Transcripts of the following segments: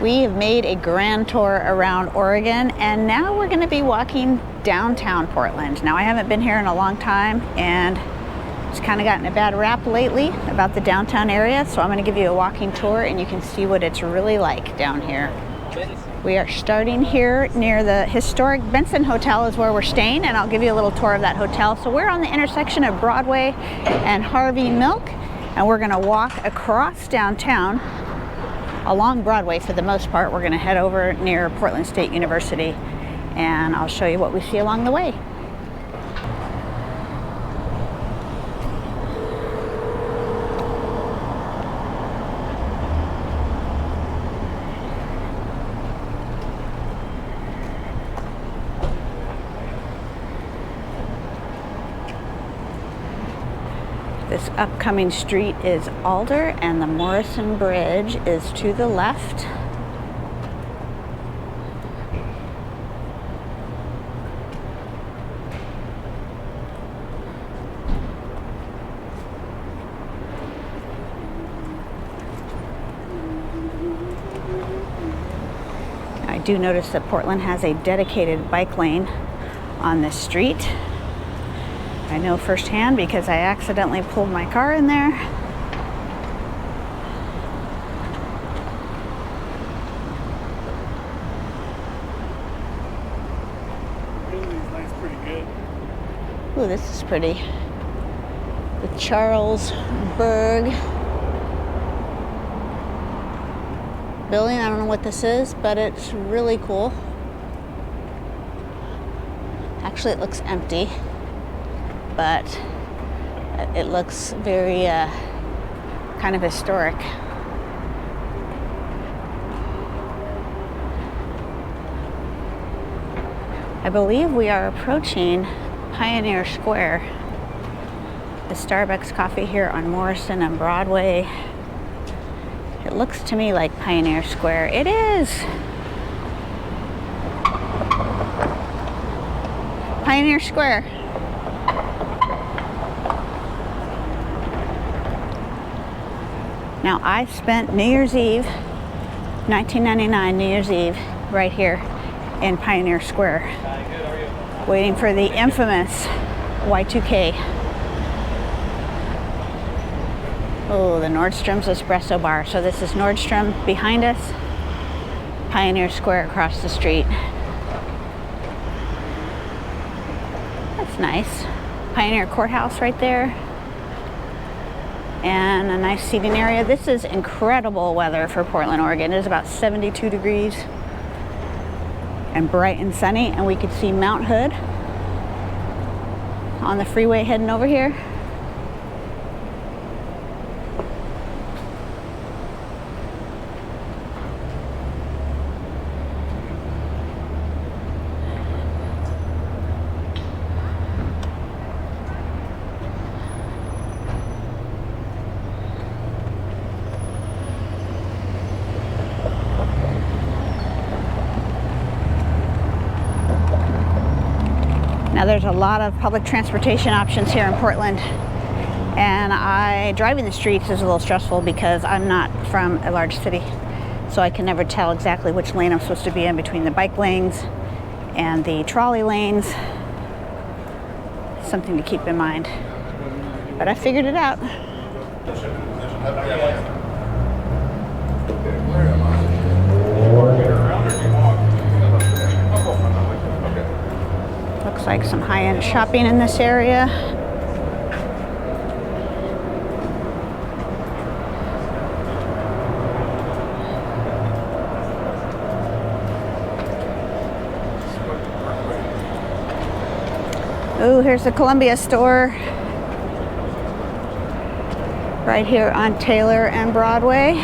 We have made a grand tour around Oregon, and now we're going to be walking downtown Portland. Now, I haven't been here in a long time, and it's kind of gotten a bad rap lately about the downtown area, so I'm going to give you a walking tour and you can see what it's really like down here. We are starting here near the historic Benson Hotel is where we're staying, and I'll give you a little tour of that hotel. So we're on the intersection of Broadway and Harvey Milk, and we're going to walk across downtown along Broadway for the most part. We're going to head over near Portland State University, and I'll show you what we see along the way. This upcoming street is Alder, and the Morrison Bridge is to the left. I do notice that Portland has a dedicated bike lane on this street. I know firsthand because I accidentally pulled my car in there. These lights pretty good. Ooh, this is pretty. The Charles Berg building. I don't know what this is, but it's really cool. Actually, it looks empty, but it looks very kind of historic. I believe we are approaching Pioneer Square, the Starbucks coffee here on Morrison and Broadway. It looks to me like Pioneer Square. It is! Pioneer Square. Now, I spent New Year's Eve, 1999 New Year's Eve, right here in Pioneer Square, waiting for the infamous Y2K. Oh, the Nordstrom's Espresso Bar. So this is Nordstrom behind us, Pioneer Square across the street. That's nice. Pioneer Courthouse right there. And a nice seating area. This is incredible weather for Portland, Oregon. It is about 72 degrees and bright and sunny, and we could see Mount Hood on the freeway heading over here. Now, there's a lot of public transportation options here in Portland, and driving the streets is a little stressful because I'm not from a large city, so I can never tell exactly which lane I'm supposed to be in between the bike lanes and the trolley lanes. Something to keep in mind, but I figured it out. Looks like some high-end shopping in this area. Ooh, here's the Columbia store. Right here on Taylor and Broadway.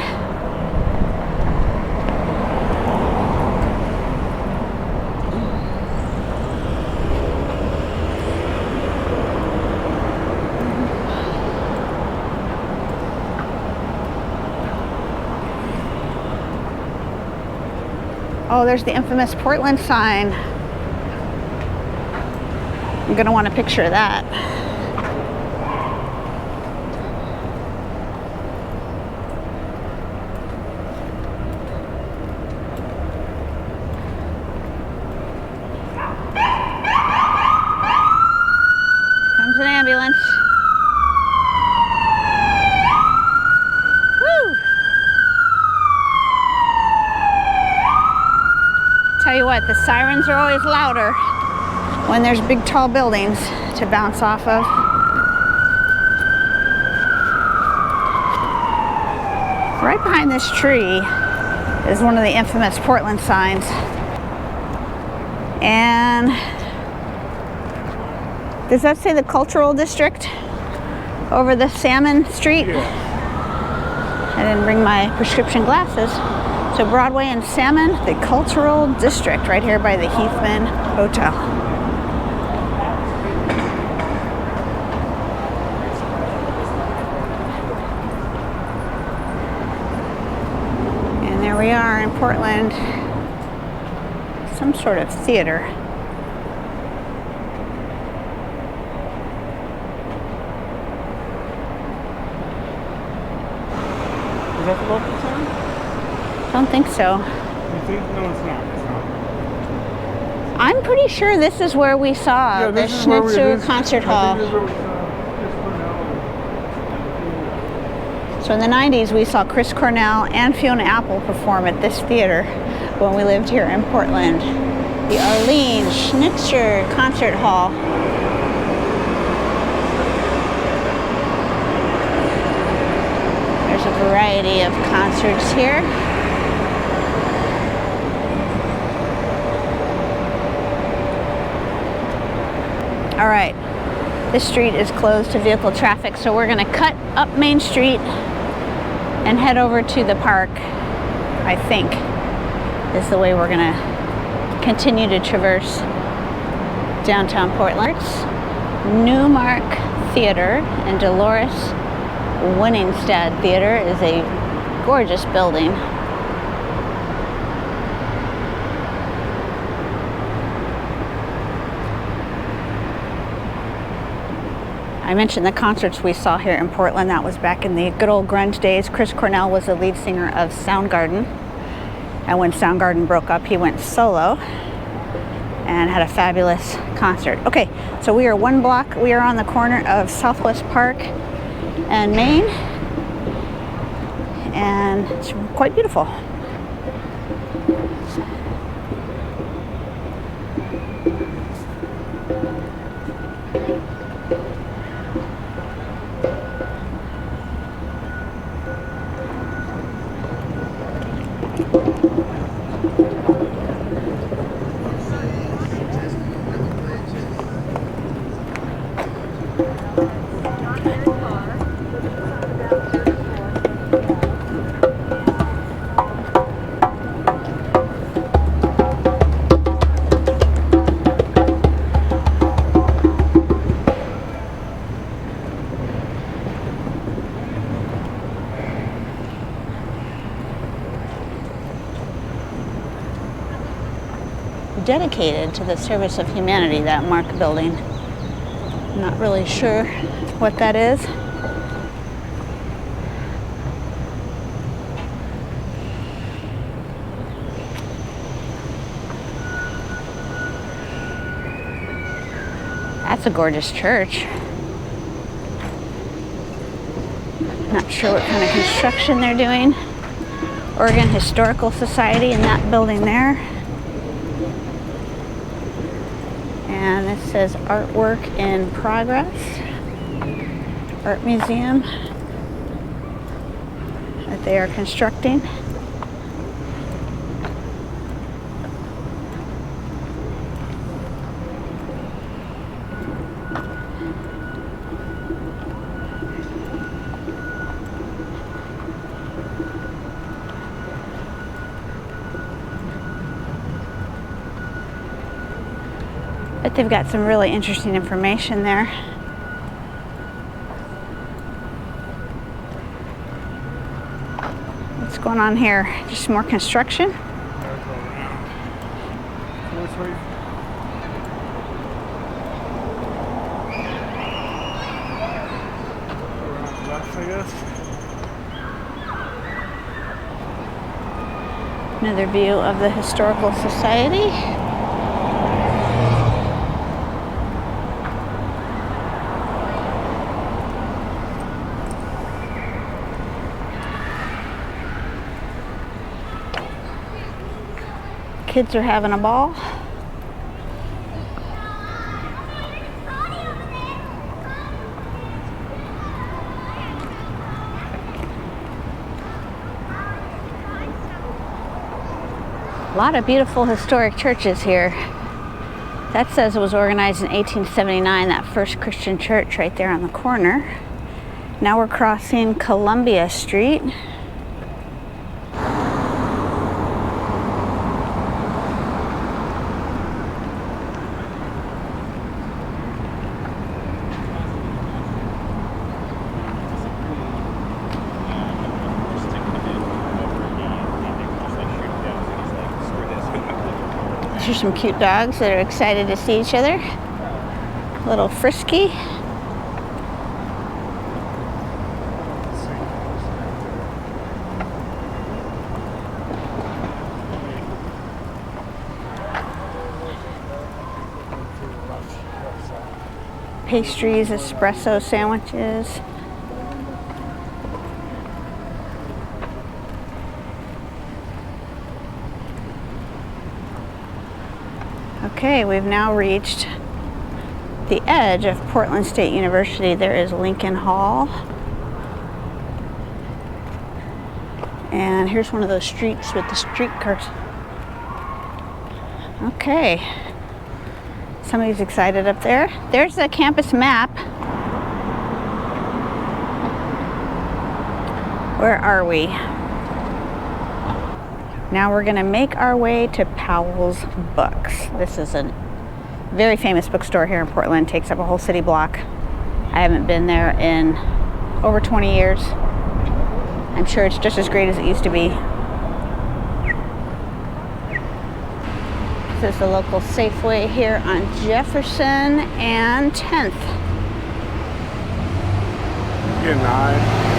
Oh, there's the infamous Portland sign. I'm gonna want a picture of that. Tell you what, the sirens are always louder when there's big tall buildings to bounce off of. Right behind this tree is one of the infamous Portland signs. And does that say the Cultural District over the Salmon Street? Yeah. I didn't bring my prescription glasses. So Broadway and Salmon, the Cultural District, right here by the Heathman Hotel. And there we are in Portland. Some sort of theater. Is that the local town? I don't think so. You think? No, it's not. It's not. I'm pretty sure this is where we saw the Schnitzer Concert Hall. So in the 90s, we saw Chris Cornell and Fiona Apple perform at this theater when we lived here in Portland. The Arlene Schnitzer Concert Hall. There's a variety of concerts here. All right, this street is closed to vehicle traffic, so we're gonna cut up Main Street and head over to the park, I think, is the way we're gonna continue to traverse downtown Portland. Newmark Theater and Dolores Winningstad Theater is a gorgeous building. I mentioned the concerts we saw here in Portland. That was back in the good old grunge days. Chris Cornell was the lead singer of Soundgarden. And when Soundgarden broke up, he went solo and had a fabulous concert. Okay, so we are one block. We are on the corner of Southwest Park and Main. And it's quite beautiful. Dedicated to the service of humanity, that Mark building. Not really sure what that is. That's a gorgeous church. Not sure what kind of construction they're doing. Oregon Historical Society in that building there. And this says artwork in progress. Art museum that they are constructing. But they've got some really interesting information there. What's going on here? Just more construction? I guess. Another view of the Historical Society. Kids are having a ball. A lot of beautiful historic churches here. That says it was organized in 1879, that first Christian church right there on the corner. Now we're crossing Columbia Street. These are some cute dogs that are excited to see each other. A little frisky. Pastries, espresso sandwiches. Okay, we've now reached the edge of Portland State University. There is Lincoln Hall. And here's one of those streets with the streetcars. Okay. Somebody's excited up there. There's the campus map. Where are we? Now we're going to make our way to Powell's Books. This is a very famous bookstore here in Portland. Takes up a whole city block. I haven't been there in over 20 years. I'm sure it's just as great as it used to be. This is the local Safeway here on Jefferson and 10th. Good night.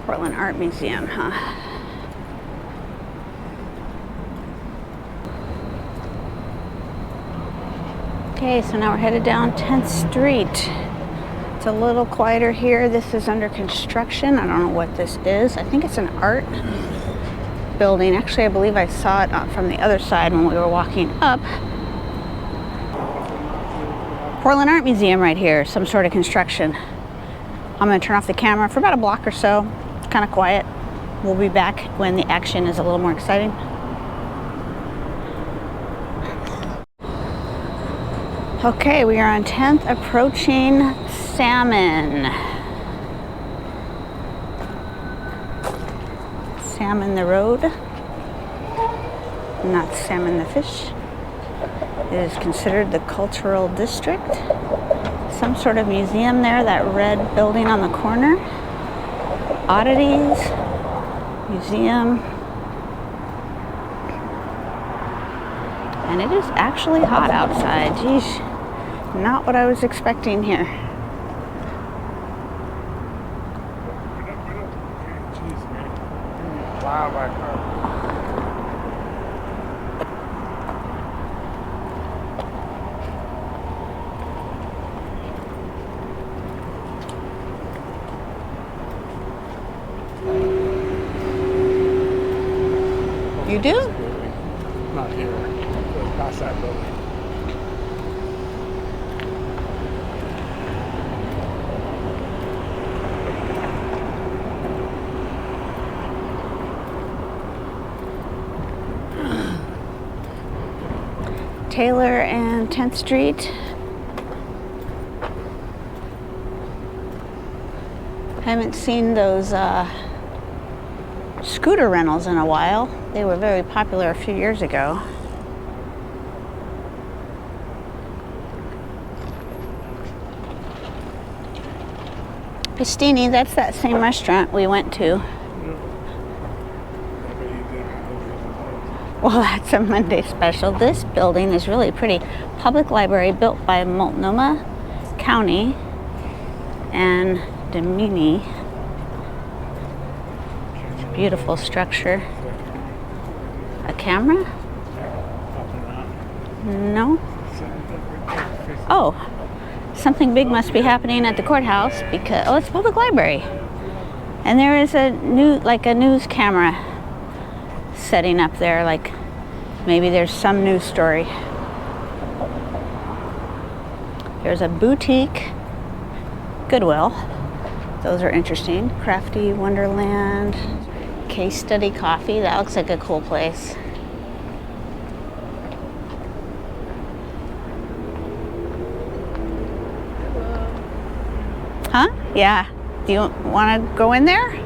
Portland Art Museum, huh? Okay, so now we're headed down 10th Street. It's a little quieter here. This is under construction. I don't know what this is. I think it's an art building. Actually, I believe I saw it from the other side when we were walking up. Portland Art Museum right here, some sort of construction. I'm gonna turn off the camera for about a block or so. It's kind of quiet. We'll be back when the action is a little more exciting. Okay, we are on 10th, approaching Salmon. Salmon the road, not Salmon the fish. It is considered the cultural district. Some sort of museum there, that red building on the corner. Oddities, museum. And it is actually hot outside. Geez, not what I was expecting here. Jeez, man. Wow, my car. You do? Not here. Past that building. Taylor and 10th Street. Haven't seen those scooter rentals in a while. They were very popular a few years ago. Pistini, that's that same restaurant we went to. Well, that's a Monday special. This building is really pretty. Public library built by Multnomah County. And Domini. Beautiful structure. A camera? No. Oh, something big must be happening at the courthouse because, oh, it's a public library. And there is a news camera setting up there, like maybe there's some news story. There's a boutique, Goodwill. Those are interesting. Crafty Wonderland, Case Study Coffee. That looks like a cool place. Huh? Yeah. Do you want to go in there?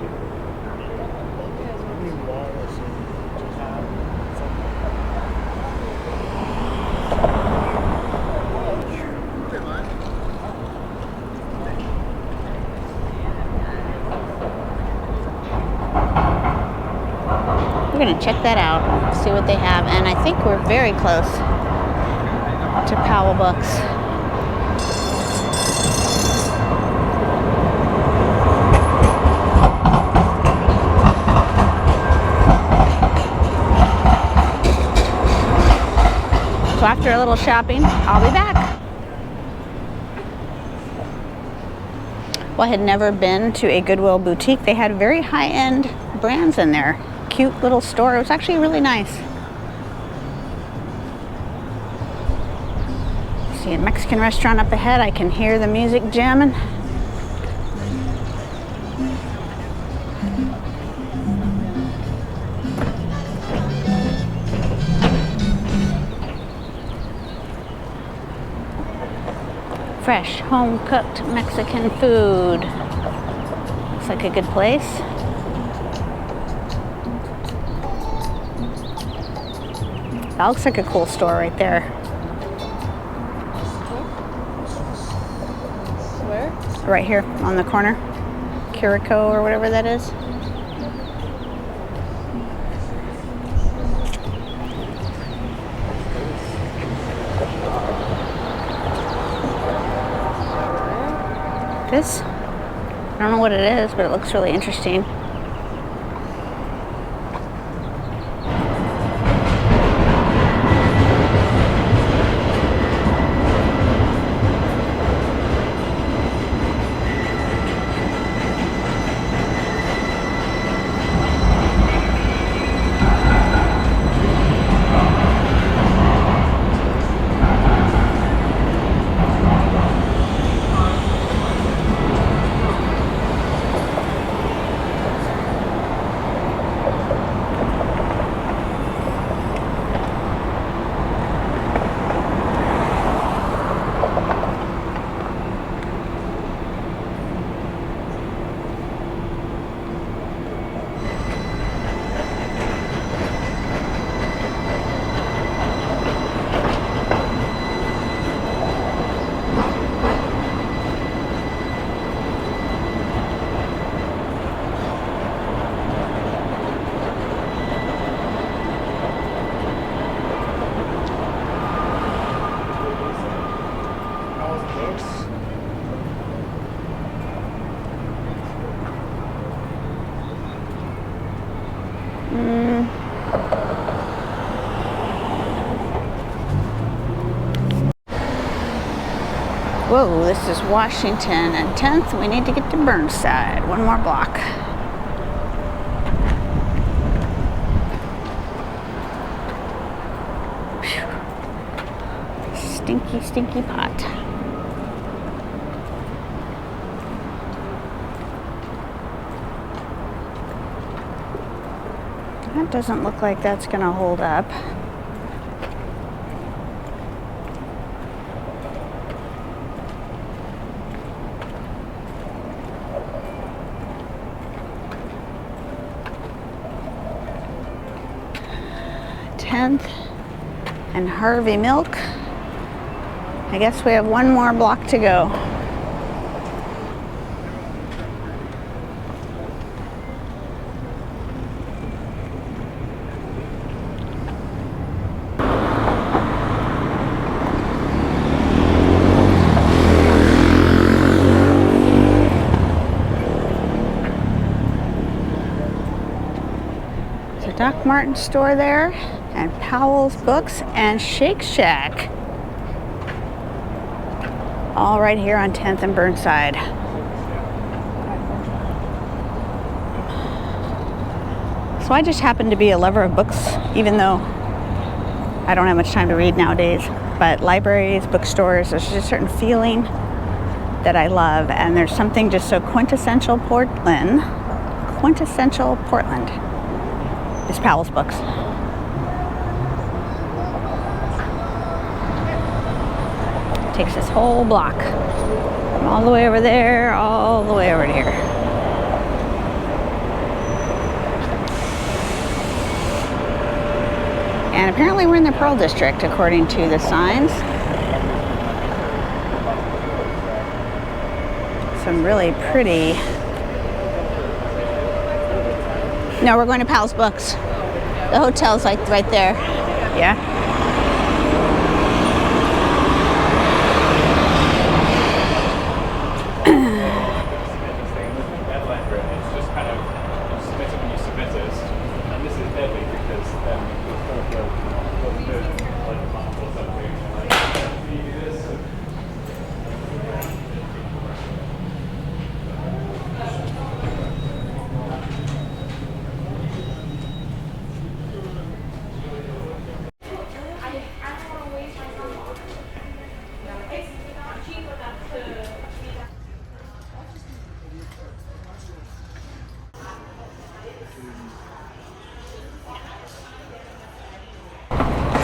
We're going to check that out, see what they have. And I think we're very close to Powell Books. So after a little shopping, I'll be back. Well, I had never been to a Goodwill boutique. They had very high-end brands in there. Cute little store. It was actually really nice. See a Mexican restaurant up ahead. I can hear the music jamming. Fresh, home-cooked Mexican food. Looks like a good place. That looks like a cool store right there. Where? Right here on the corner. Curico or whatever that is. This? I don't know what it is, but it looks really interesting. Whoa, this is Washington and 10th. We need to get to Burnside. One more block. Whew. Stinky, stinky pot. That doesn't look like that's gonna hold up. And Harvey Milk. I guess we have one more block to go. Doc Martens store there, and Powell's Books and Shake Shack. All right here on 10th and Burnside. So I just happen to be a lover of books, even though I don't have much time to read nowadays. But libraries, bookstores, there's just a certain feeling that I love. And there's something just so quintessential Portland is Powell's Books. Takes this whole block from all the way over there, all the way over to here. And apparently we're in the Pearl District, according to the signs. Some really pretty... No, we're going to Powell's Books. The hotel's like right there. Yeah.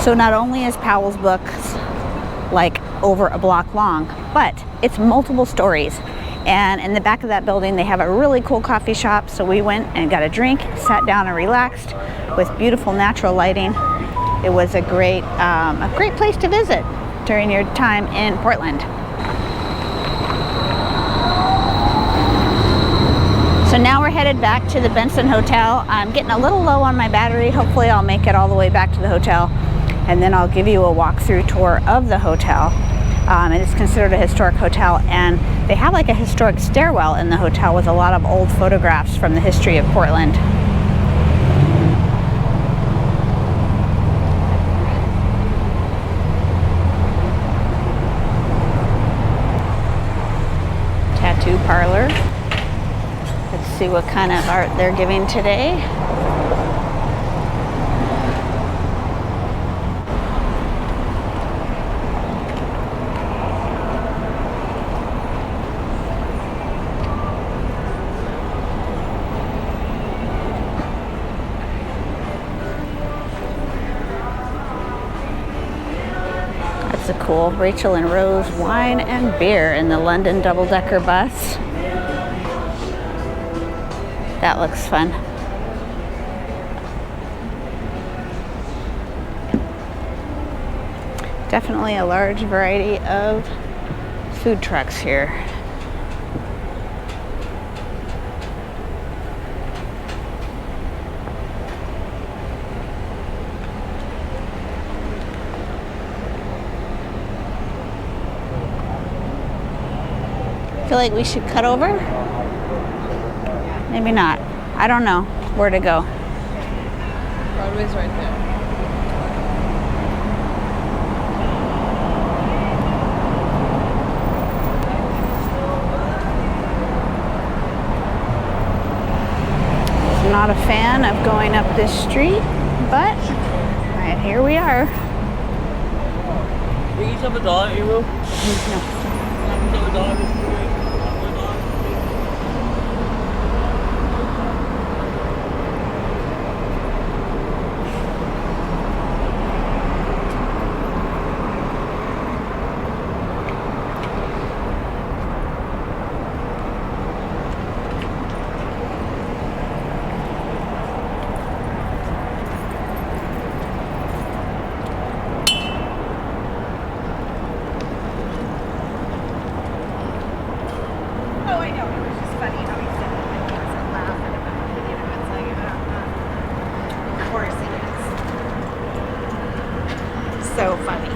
So not only is Powell's Books like over a block long, but it's multiple stories. And in the back of that building, they have a really cool coffee shop. So we went and got a drink, sat down and relaxed with beautiful natural lighting. It was a great place to visit during your time in Portland. So now we're headed back to the Benson Hotel. I'm getting a little low on my battery. Hopefully I'll make it all the way back to the hotel. And then I'll give you a walkthrough tour of the hotel. And it's considered a historic hotel. And they have like a historic stairwell in the hotel with a lot of old photographs from the history of Portland. Tattoo parlor. Let's see what kind of art they're giving today. Cool. Rachel and Rose Wine and Beer in the London double-decker bus. That looks fun. Definitely a large variety of food trucks here. Feel like we should cut over? Maybe not. I don't know where to go. Broadway's right there. I'm not a fan of going up this street, but right here we are. We each have a dollar, you will? No. Have a dollar. So funny.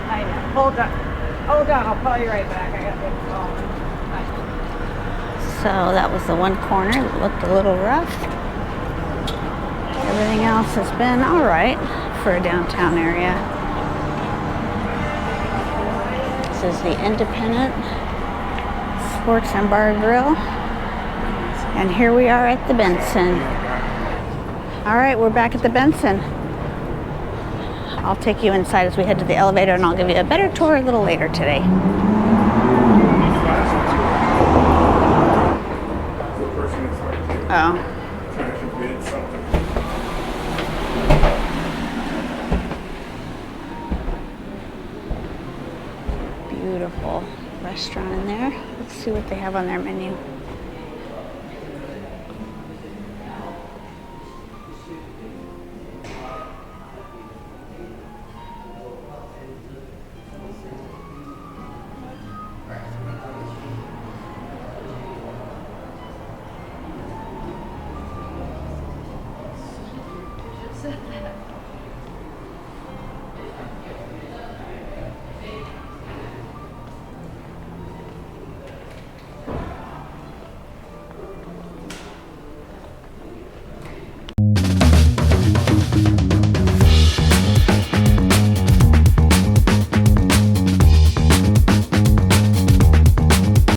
I know. Hold on, I'll call you right back. I got to make a call. So that was the one corner that looked a little rough. Everything else has been all right for a downtown area. This is the Independent Sports and Bar Grill. And here we are at the Benson. All right, we're back at the Benson. I'll take you inside as we head to the elevator, and I'll give you a better tour a little later today. Oh. Beautiful restaurant in there. Let's see what they have on their menu.